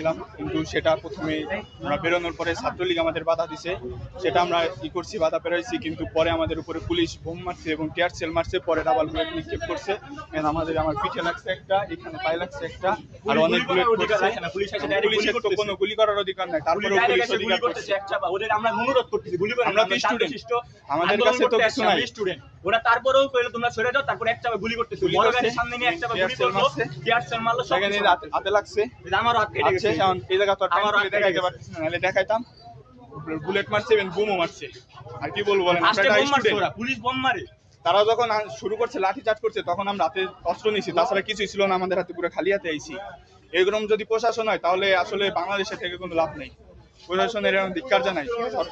গেছিলাম, কিন্তু সেটা প্রথমে আমরা বেরোনোর পরে ছাত্রলীগ আমাদের বাধা দিছে, সেটা আমরা করছি, বাধা পেরাইছি, কিন্তু পরে আমাদের উপরে পুলিশ বোম মারছে এবং টিয়ার সেল মারছে, পরে ডাবল বুলেট নিক্ষেপ করছে। আমার পিঠে লাগছে একটা, এখানে পায়ে লাগছে একটা, আর অনেক বুলেট করছে। পুলিশের তো কোনো গুলি করার অধিকার নাই, তারপরে পুলিশ অধিকার করছে। আমরা অনুরোধ করতেছি গুলি করেন, আমরা তো স্টুডেন্ট, আমাদের কাছে তো কিছু নাই। স্টুডেন্ট ওরা তারপরেও কইলো তোমরা সরে যাও, তারপরে একটা গুলি করতেছে, বড় গাড়ির সামনে নিয়ে একটা গুলি করলো, টিয়ার সেল মারলো, সব সেখানে হাতে লাগছে, আমার হাত কেটে গেছে। এখন এই জায়গা তো আমার দেখাইতে পারতেছি না, নাহলে দেখাইতাম। বুলেট মারছে এবং বোমও মারছে, আর কি বলবো বলেন। পুলিশ বোম মারে, তারা যখন শুরু করছে লাঠি চার্জ করছে, তখন আমরা হাতে অস্ত্র নিয়েছি, তাছাড়া কিছুই ছিল না, আমাদের হাতে পুরো খালি হাতে আইছি। এরকম যদি প্রশাসন হয় তাহলে আসলে বাংলাদেশে থেকে কোনো লাভ নেই। প্রশাসনের ধিক্কার জানাই, সরকার